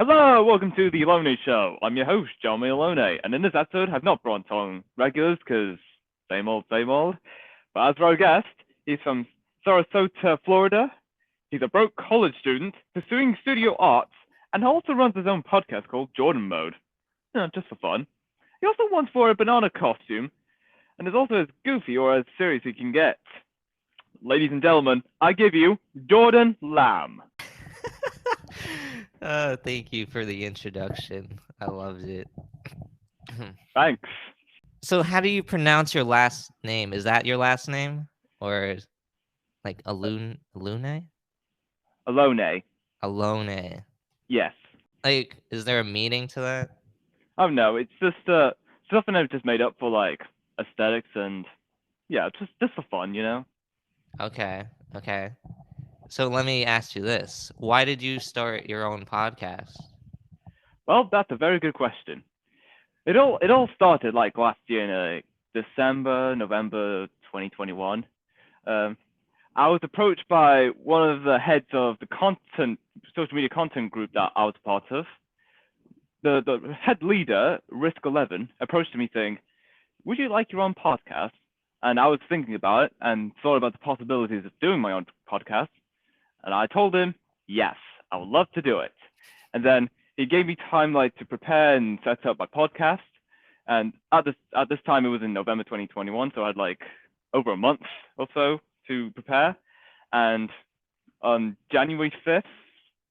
Hello, welcome to the Alone Show. I'm your host, Jeremy Alone, and in this episode, I've not brought on regulars because same old, same old. But as for our guest, he's from Sarasota, Florida. He's a broke college student pursuing studio arts and also runs his own podcast called Jordan Mode. Just for fun. He also once wore a banana costume and is also as goofy or as serious as he can get. Ladies and gentlemen, I give you Jordan Lamb. Thank you for the introduction. I loved it. Thanks. So, how do you pronounce your last name? Is that your last name, or like Alune? Alone. Alone? Yes. Like, is there a meaning to that? Oh no, it's just something I've just made up for like aesthetics and yeah, just for fun, you know. Okay, okay. So let me ask you this: why did you start your own podcast? Well, that's a very good question. It all started like last year in December, November 2021. Um, I was approached by one of the heads of the content social media content group that I was part of. The head leader, Risk 11, approached me saying, "Would you like your own podcast?" And I was thinking about it and thought about the possibilities of doing my own podcast. And I told him, yes, I would love to do it. And then he gave me time like to prepare and set up my podcast. And at this time, it was in November 2021, so I had like over a month or so to prepare. And on January 5th,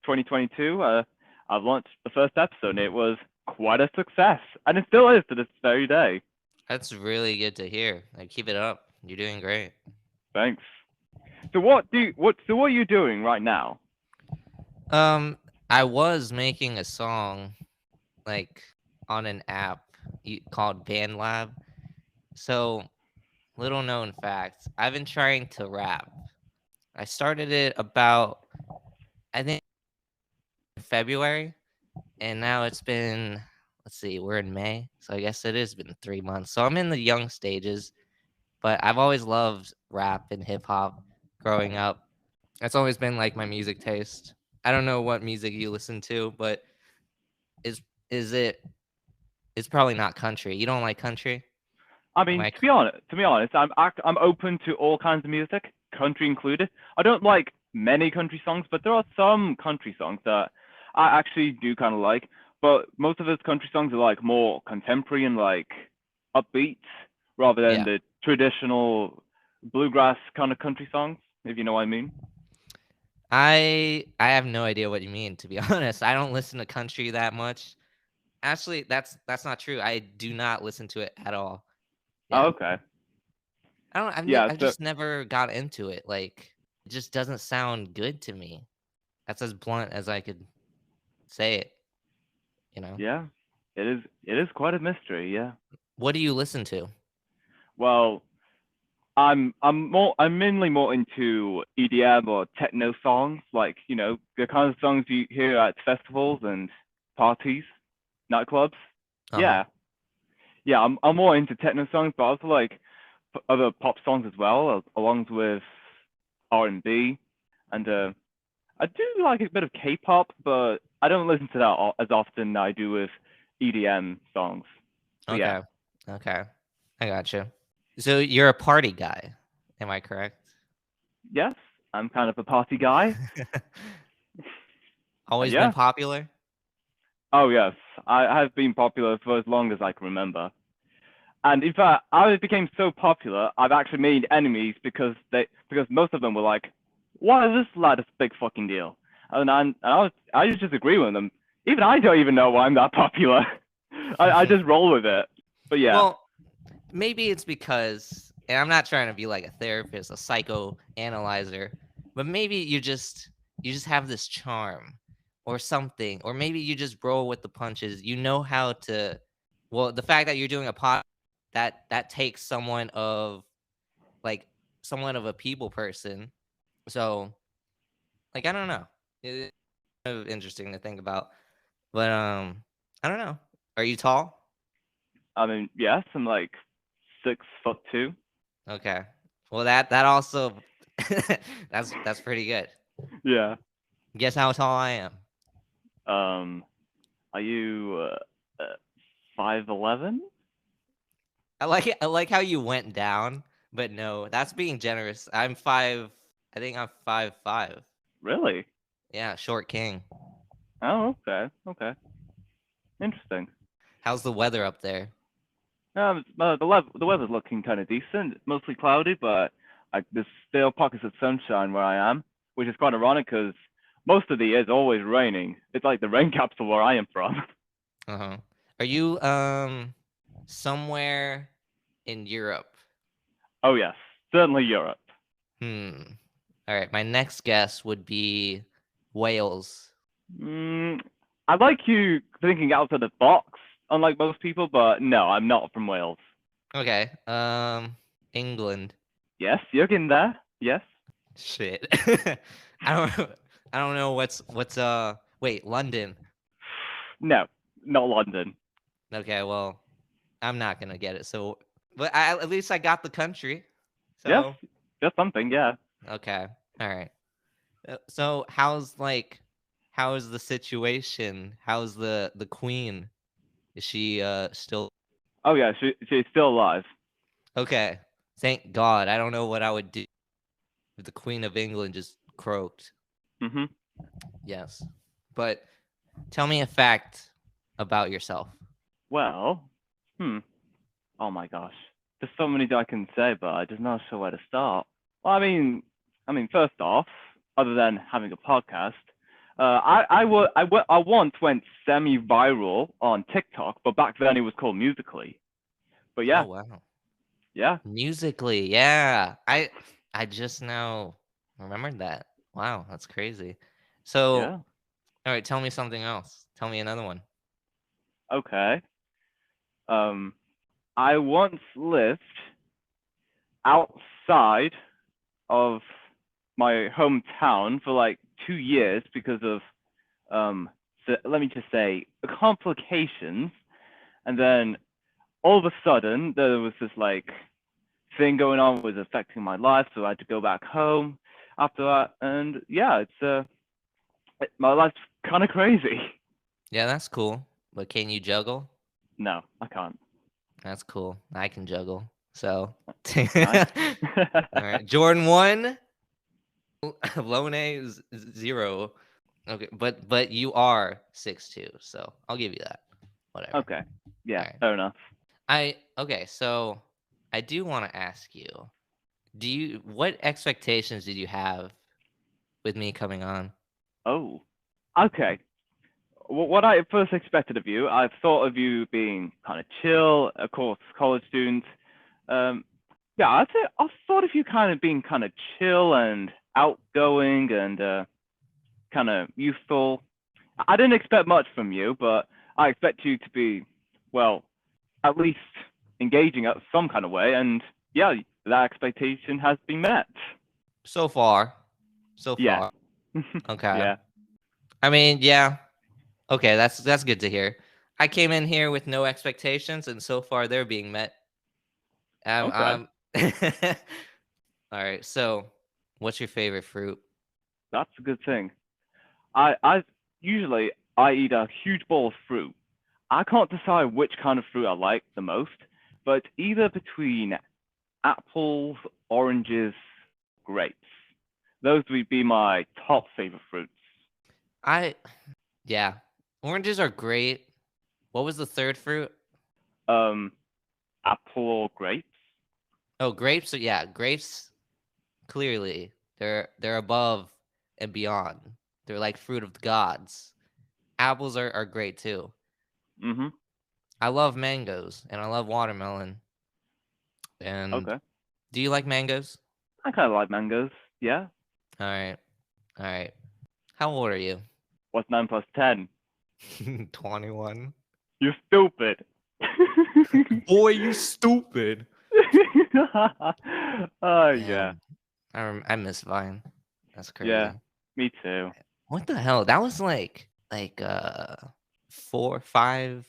2022, I've launched the first episode, and it was quite a success, and it still is to this very day. That's really good to hear. Like, keep it up. You're doing great. Thanks. So what are you doing right now? Um, I was making a song like on an app called BandLab. So, little known fact, I've been trying to rap. I started it about, I think, February, and now it's been, let's see, we're in May. So I guess it has been 3 months. So I'm in the young stages, but I've always loved rap and hip hop growing up. That's always been like my music taste. I don't know what music you listen to, but is is it? It's probably not country. You don't like country? I Am mean, I? to be honest, I'm open to all kinds of music, country included. I don't like many country songs, but there are some country songs that I actually do kind of like. But most of those country songs are like more contemporary and like upbeat rather than Yeah. the traditional bluegrass kind of country songs, if you know what I mean. I have no idea what you mean, to be honest. I don't listen to country that much. Actually, that's not true. I do not listen to it at all. Oh, Yeah. okay. I don't Yeah. I've So just never got into it. Like, it just doesn't sound good to me. That's as blunt as I could say it, you know. yeah, it is quite a mystery. Yeah. What do you listen to? Well, I'm mainly more into EDM or techno songs, like the kind of songs you hear at festivals and parties, nightclubs. Uh-huh. Yeah, yeah, I'm more into techno songs, but also like other pop songs as well, along with R&B, and I do like a bit of K-pop, but I don't listen to that as often as I do with EDM songs. But yeah, Okay. Okay. I gotcha. So you're a party guy. Am I correct? yes, I'm kind of a party guy. Always been Yeah. popular? Oh yes, I have been popular for as long as I can remember. And in fact, I became so popular, I've actually made enemies because most of them were like, "Why is this lad a big fucking deal?" And I just disagree with them. Even I don't even know why I'm that popular. I just roll with it. But yeah, Well, maybe it's because, and I'm not trying to be like a therapist, a psychoanalyzer, but maybe you just have this charm or something, or maybe you just roll with the punches. You know how to. Well, the fact that you're doing a pod that takes like someone of a people person. So, like, I don't know. It's kind of interesting to think about, but I don't know. Are you tall? I mean, yes, I'm like 6'2". Okay. Well, that also that's pretty good. Yeah. Guess how tall I am? Are you 5'11"? I like how you went down, but no, that's being generous. I'm five. I think I'm 5'5". Really? Yeah, short king. Oh, okay, okay, interesting. How's the weather up there? The weather's looking kind of decent. It's mostly cloudy, but there's still pockets of sunshine where I am, which is quite ironic because most of the year it's always raining. It's like the rain capital where I am from. Uh-huh. Are you somewhere in Europe? Oh yes, certainly Europe. Hmm. All right, my next guess would be Wales. Mm, I like you thinking outside the box, unlike most people, but no, I'm not from Wales. Okay. England. Yes, you're getting there. Yes. Shit. I don't I don't know what's wait, London. No, not London. Okay, well, I'm not going to get it. So but at least I got the country. Yes, So, just something. Yeah. okay. All right. So how's the situation? How's the queen? Is she still Oh yeah, she's still alive. okay? Thank God. I don't know what I would do if the Queen of England just croaked. Mhm. Yes. But tell me a fact about yourself. Well, hmm. Oh my gosh. There's so many that I can say, but I just not sure where to start. Well, I mean, first off, other than having a podcast, I once went semi-viral on TikTok, but back then it was called Musically. But Oh yeah, wow. yeah, Musically, yeah. I just now remembered that. Wow, that's crazy. So, yeah. all right, tell me something else. Tell me another one. Okay. Um, I once lived outside of my hometown for like 2 years because of so let me just say complications, and then all of a sudden there was this like thing going on was affecting my life, so I had to go back home after that, and yeah, my life's kind of crazy. Yeah, that's cool. But can you juggle? No, I can't. That's cool. I can juggle. So, Nice. all right. Jordan 1, Lone is 0. Okay, but you are 6'2", so I'll give you that. Whatever. Okay, yeah, All right. fair enough. I okay, so I do want to ask you, what expectations did you have with me coming on? Oh, okay. What I first expected of you, I thought of you being kind of chill, of course, college student. Um, yeah, I thought of you kind of being kind of chill and outgoing and kind of youthful. I didn't expect much from you, but I expect you to be, well, at least engaging at some kind of way. And yeah, that expectation has been met. So far. So Yeah. far. Okay. Yeah. I mean, yeah. Okay, that's good to hear. I came in here with no expectations and so far they're being met. Okay. I'm All right. So, what's your favorite fruit? That's a good thing. I usually I eat a huge bowl of fruit. I can't decide which kind of fruit I like the most, but either between apples, oranges, grapes. Those would be my top favorite fruits. I yeah. Oranges are great. What was the third fruit? Um, apple or grapes. Oh, grapes. Yeah, grapes clearly they're above and beyond. They're like fruit of the gods. Apples are great too. Mhm. I love mangoes and I love watermelon. And Okay. do you like mangoes? I kind of like mangoes. Yeah. All right. All right. How old are you? What's 9 plus 10? 21. You're stupid. Boy, you stupid. Oh yeah. Man, I miss Vine. That's Yeah. crazy. Me too. What the hell? That was like 4 or 5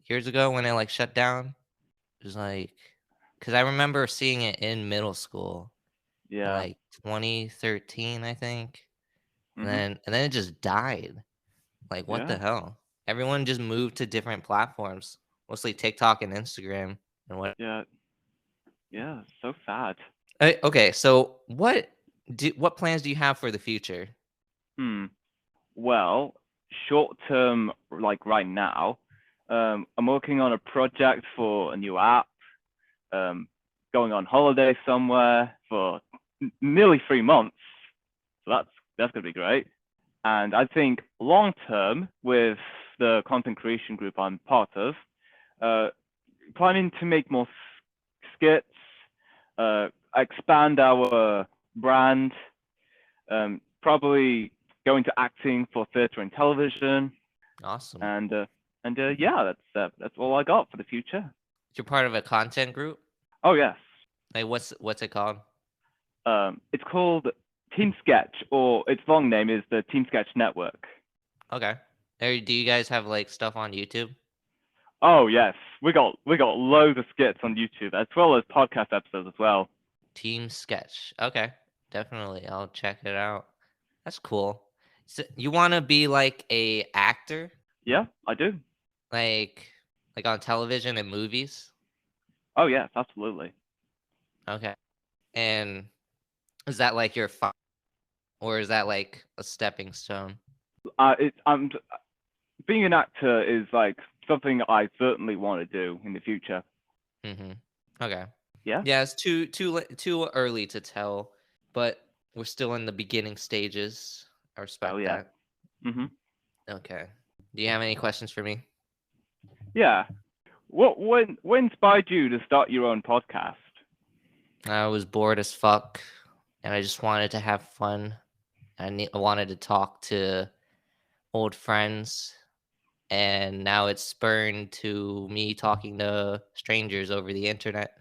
years ago when it like shut down. It was like because I remember seeing it in middle school in Yeah. like 2013, I think. And Mhm. then it just died. Like what the Yeah. hell? everyone just moved to different platforms, mostly TikTok and Instagram and what. Yeah, yeah, so sad. Okay, so what plans do you have for the future? Hmm. Well, short term, like right now, I'm working on a project for a new app. Um, going on holiday somewhere for nearly 3 months. So that's gonna be great. And I think long term, with the content creation group I'm part of, uh, planning to make more skits, expand our brand, probably going to acting for theatre and television, Awesome. and yeah, that's all I got for the future. You're part of a content group? Oh yes, Like what's it called? it's called Team Sketch, or its long name is the Team Sketch Network. Okay. Do you guys have like stuff on YouTube? Oh yes, we got loads of skits on YouTube as well as podcast episodes as well. Team Sketch. Okay. Definitely. I'll check it out. That's cool. So you want to be like a actor? Yeah, I do. Like on television and movies? Oh yes, absolutely. Okay. And is that like your or is that like a stepping stone? I'm being an actor is like something I certainly want to do in the future. Mhm. Okay. Yeah. Yeah, it's too early to tell, but we're still in the beginning stages. I Oh respect yeah. that. Mhm. Okay. Do you have any questions for me? Yeah. What inspired you to start your own podcast? I was bored as fuck, and I just wanted to have fun. I wanted to talk to old friends, and now it's spurned to me talking to strangers over the internet.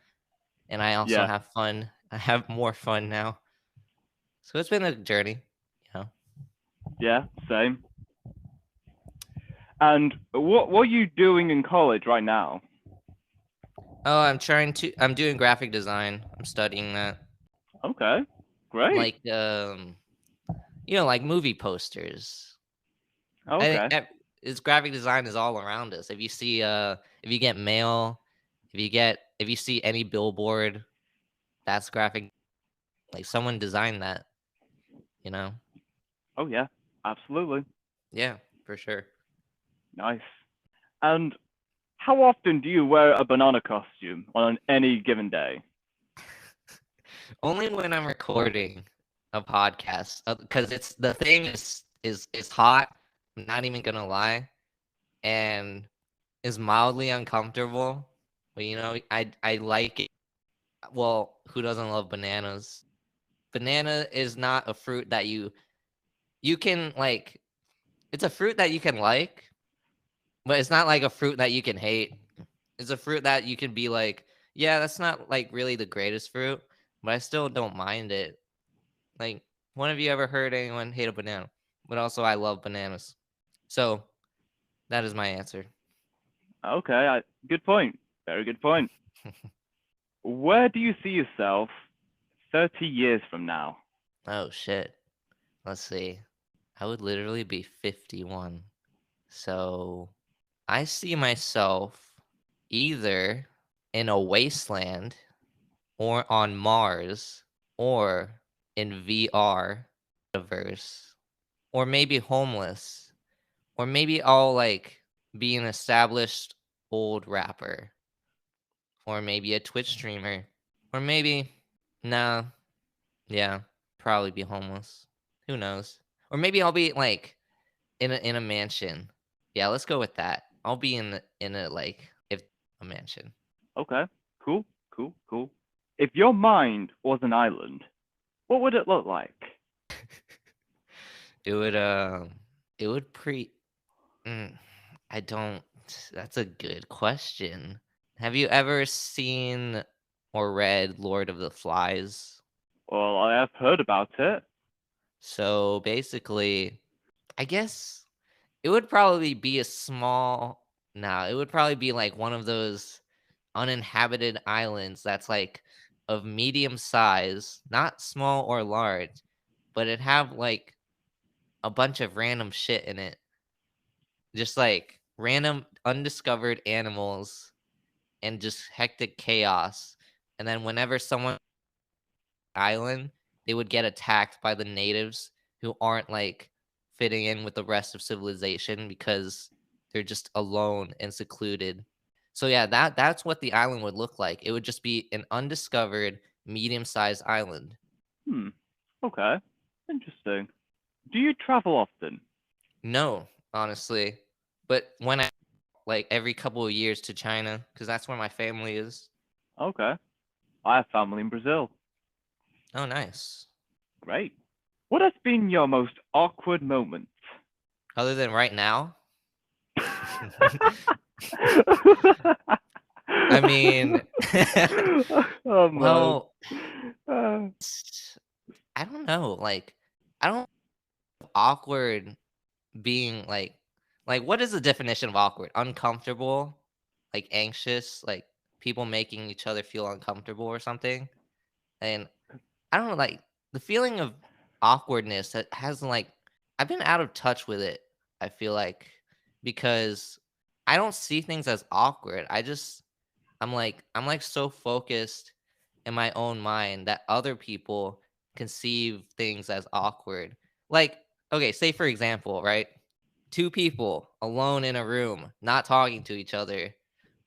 And I also Yeah. have fun. I have more fun now. So it's been a journey, you know. Yeah. Same. And what are you doing in college right now? Oh, I'm doing graphic design. I'm studying that. Okay. Great. Like like movie posters. I, Okay. I it's graphic design is all around us. If you get mail, if you see any billboard, that's graphic. Like someone designed that, you know? Oh yeah. Absolutely. Yeah, for sure. Nice. And how often do you wear a banana costume on any given day? Only when I'm recording a podcast, because it's the thing is hot. I'm not even gonna lie, and is mildly uncomfortable. But I like it. Well, who doesn't love bananas? Banana is not a fruit that you can like. It's a fruit that you can like, but it's not like a fruit that you can hate. It's a fruit that you can be like, yeah, that's not like really the greatest fruit, but I still don't mind it. Like, when have you ever heard anyone hate a banana? But also, I love bananas. So that is my answer. Okay. Good point. Very good point. Where do you see yourself 30 years from now? Oh shit. Let's see. I would literally be 51. So I see myself either in a wasteland or on Mars or in VR universe or maybe homeless or maybe I'll like be an established old rapper or maybe a Twitch streamer or maybe nah, yeah, probably be homeless. Who knows? Or maybe I'll be like in a mansion. Yeah, let's go with that. I'll be in a like if a mansion. Okay. Cool. Cool. Cool. If your mind was an island, what would it look like? It would it would pre mm, I don't that's a good question. Have you ever seen or read Lord of the Flies? Well, I have heard about it. So basically, I guess it would probably be a small no, it would probably be like one of those uninhabited islands that's like of medium size, not small or large, but it have like a bunch of random shit in it. Just like random undiscovered animals and just hectic chaos. And then whenever someone island, they would get attacked by the natives who aren't like fitting in with the rest of civilization because they're just alone and secluded. So yeah, that's what the island would look like. It would just be an undiscovered medium-sized island. Hmm. Okay. Interesting. Do you travel often? No, honestly. But when I like every couple of years to China cuz that's where my family is. Okay. I have family in Brazil. Oh, nice. Great. What has been your most awkward moment? Other than right now, I mean, Oh man. well, Uh, I don't know. Like, I don't awkward being like what is the definition of awkward? Uncomfortable, like anxious, like people making each other feel uncomfortable or something. And I don't know, like the feeling of awkwardness that has like I've been out of touch with it. I feel like because I don't see things as awkward. I'm like so focused in my own mind that other people conceive things as awkward. Like, okay, say for example, right? Two people alone in a room, not talking to each other,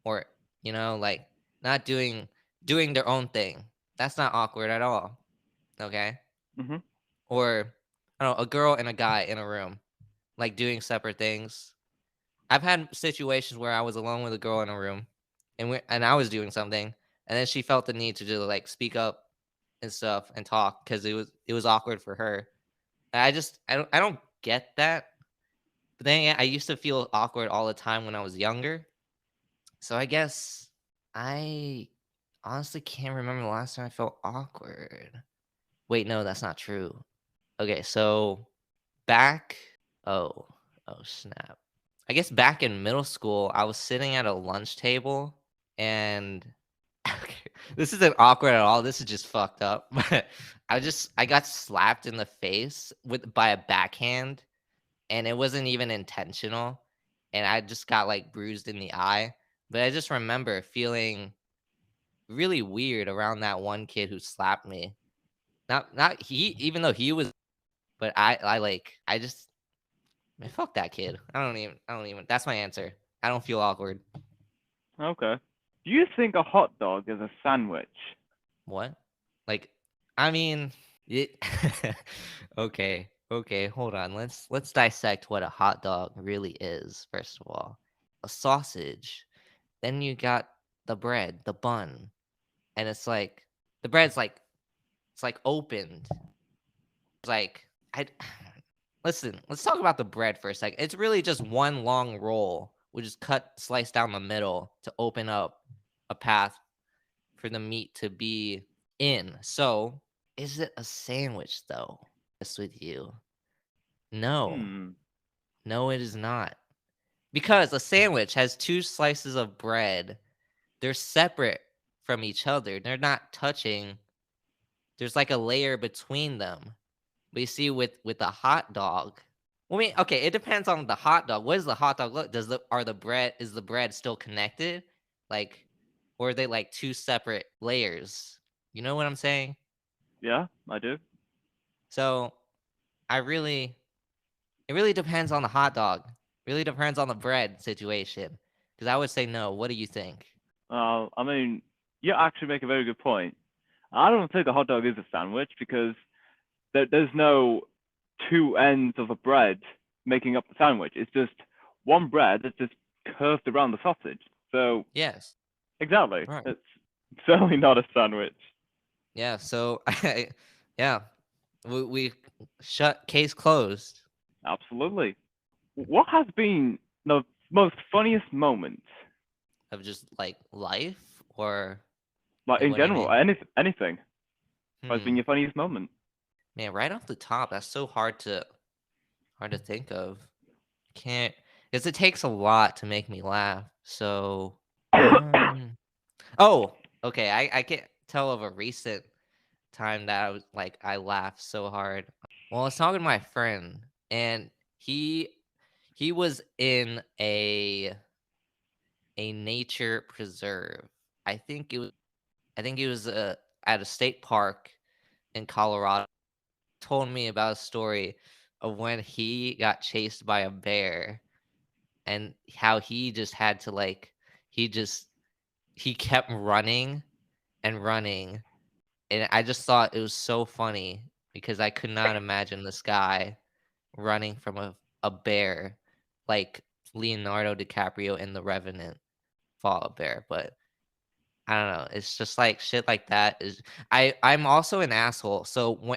or like not doing their own thing. That's not awkward at all. Okay? mhm. Or I don't know, a girl and a guy in a room, like doing separate things. I've had situations where I was alone with a girl in a room, and I was doing something, and then she felt the need to just like speak up and stuff and talk because it was awkward for her. I don't get that. But then yeah, I used to feel awkward all the time when I was younger. So I guess I honestly can't remember the last time I felt awkward. Wait, no, that's not true. Okay, so back oh, oh snap. I guess back in middle school, I was sitting at a lunch table and okay, this isn't awkward at all. This is just fucked up. But I got slapped in the face by a backhand and it wasn't even intentional. And I just got like bruised in the eye. But I just remember feeling really weird around that one kid who slapped me. Not he, even though he was, but I just man, fuck that kid. I don't even. That's my answer. I don't feel awkward. Okay. Do you think a hot dog is a sandwich? What? Like, I mean, it. Okay. Hold on. Let's dissect what a hot dog really is. First of all, a sausage. Then you got the bread, the bun, and it's like the bread's like it's like opened. It's like I listen. Let's talk about the bread for a second. It's really just one long roll, which is cut, sliced down the middle to open up a path for the meat to be in. So, is it a sandwich though? Yes, with you. No. Hmm. No, it is not. Because a sandwich has two slices of bread. They're separate from each other. They're not touching. There's like a layer between them. But you see with a hot dog, well, I mean, okay, it depends on the hot dog. What does the hot dog look? Is the bread still connected? Like, or are they like two separate layers? You know what I'm saying? Yeah, I do. So I really it really depends on the hot dog. Really depends on the bread situation. Because I would say no. What do you think? I mean, you actually make a very good point. I don't think a hot dog is a sandwich because there's no two ends of a bread making up the sandwich. It's just one bread that's just curved around the sausage. So Yes. exactly, Right. it's certainly not a sandwich. Yeah. So yeah, we shut case closed Absolutely. What has been the most funniest moment, of just like life or like like in what do you general, mean? anything? What has been Hmm. your funniest moment? Man, right off the top, that's so hard to think of. Can't because it takes a lot to make me laugh. So oh, okay. I can't tell of a recent time that I was like I laughed so hard. Well, I was talking to my friend and he He was in a nature preserve. I think it was at a state park in Colorado. Told me about a story of when he got chased by a bear and how he just had to like he just he kept running and running, and I just thought it was so funny because I could not imagine this guy running from a bear like Leonardo DiCaprio in The Revenant fought a bear. But I don't know, it's just like shit like that is I'm also an asshole. So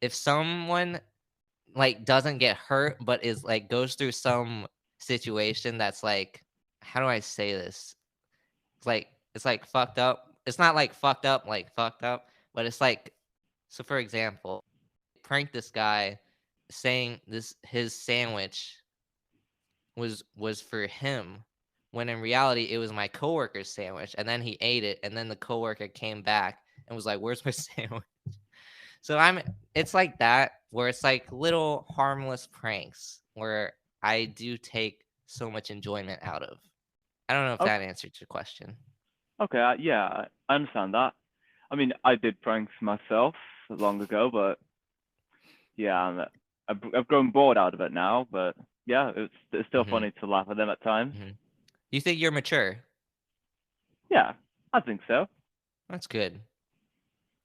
if someone like doesn't get hurt but is like goes through some situation that's like, how do I say this? It's like fucked up. It's not like fucked up, but it's like, so for example, prank this guy saying this his sandwich was for him when in reality it was my coworker's sandwich, and then he ate it, and then the coworker came back and was like, "Where's my sandwich?" So it's like that where it's like little harmless pranks where I do take so much enjoyment out of. I don't know if Okay, that answered your question. okay, yeah, I understand that. I mean, I did pranks myself long ago, but yeah, I've grown bored out of it now. But yeah, it's still Mhm. funny to laugh at them at times. Mhm. You think you're mature? Yeah, I think so. That's good.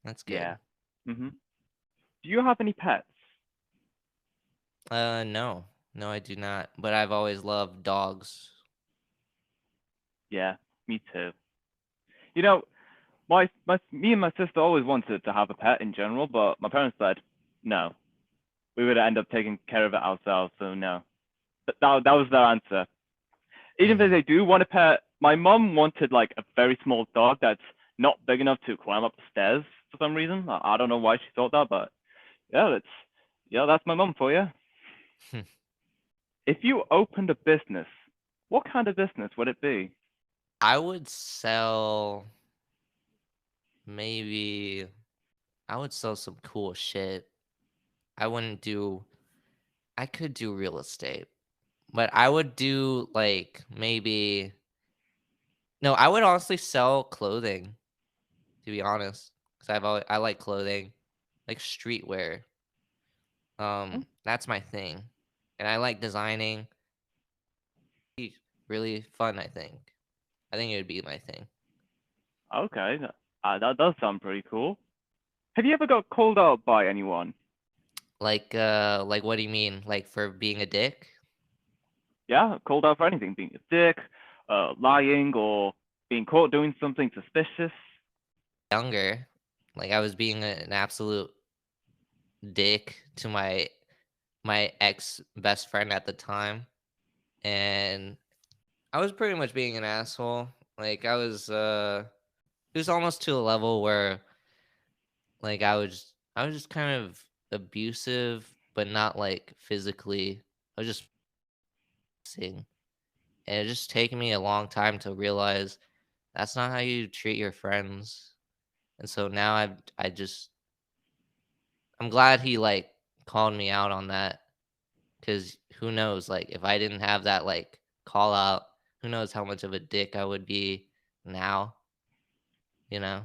That's Yeah. good. Mhm. Do you have any pets? No. No, I do not. But I've always loved dogs. Yeah, me too. You know, me and my sister always wanted to have a pet in general, but my parents said no. We would end up taking care of it ourselves, so no. That was their answer. Even if Mhm. they do want a pet, my mom wanted like a very small dog that's not big enough to climb up the stairs for some reason. I don't know why she thought that, but that's my mom for you. If you opened a business, what kind of business would it be? I would sell maybe I would sell some cool shit. I wouldn't do I could do real estate, but I would do like maybe no, I would honestly sell clothing, to be honest, because I like clothing, like streetwear. That's my thing, and I like designing. Be really fun, I think. I think it would be my thing. Okay, that does sound pretty cool. Have you ever got called out by anyone? Like what do you mean? Like for being a dick? Yeah, called out for anything, being a dick, lying, or being caught doing something suspicious. Younger, like I was being an absolute dick to my ex best friend at the time, and I was pretty much being an asshole. Like it was almost to a level where like I was just kind of abusive, but not like physically. I was just seeing, and it just taken me a long time to realize that's not how you treat your friends. And so now I'm glad he like called me out on that, because who knows, like if I didn't have that like call out, who knows how much of a dick I would be now, you know?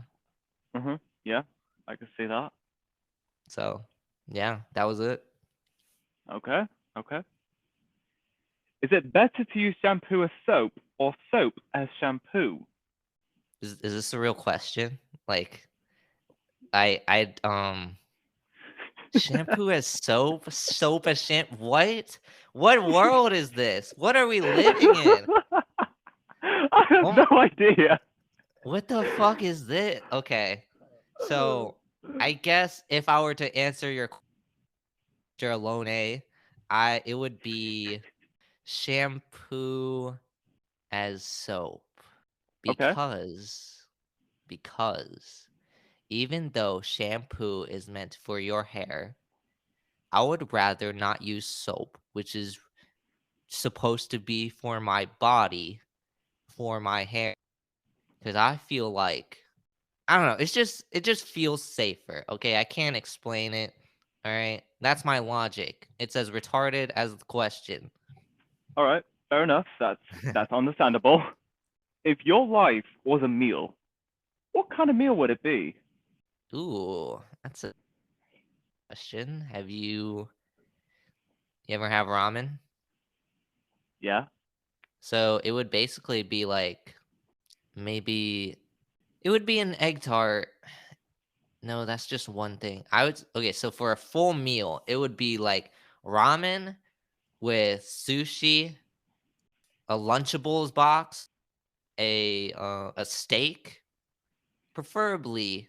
Yeah, I can see that. So yeah, that was it. Okay, okay. Is it better to use shampoo as soap or soap as shampoo? Is this a real question? Like I shampoo as soap, soap as shampoo. What world is this? What are we living in? I have Oh, no idea. what the fuck is this? Okay. So, I guess if I were to answer your question alone, I it would be shampoo as soap, Okay. because because even though shampoo is meant for your hair, I would rather not use soap, which is supposed to be for my body, for my hair, because I feel like I don't know. It just feels safer. Okay, I can't explain it. All right, that's my logic. It's as retarded as the question. All right, fair enough. That's understandable. If your life was a meal, what kind of meal would it be? Ooh, that's a question. You ever have ramen? Yeah. So it would basically be like maybe it would be an egg tart. No, that's just one thing. Okay, so for a full meal, it would be like ramen with sushi, a Lunchables box, a steak, preferably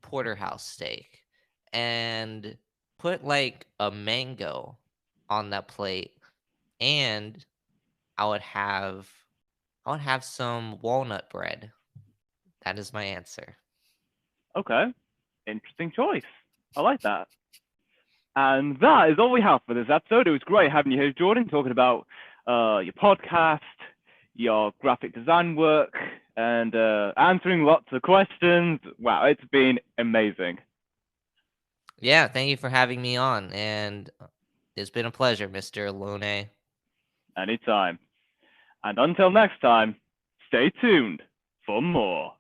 porterhouse steak, and put like a mango on that plate, and I would have I would have some walnut bread. That is my answer. Okay. Interesting choice. I like that. And that is all we have for this episode. It was great having you here, Jordan, talking about your podcast, your graphic design work, and answering lots of questions. Wow, it's been amazing. Yeah, thank you for having me on, and it's been a pleasure, Mr. Lone. Anytime. And until next time, stay tuned for more.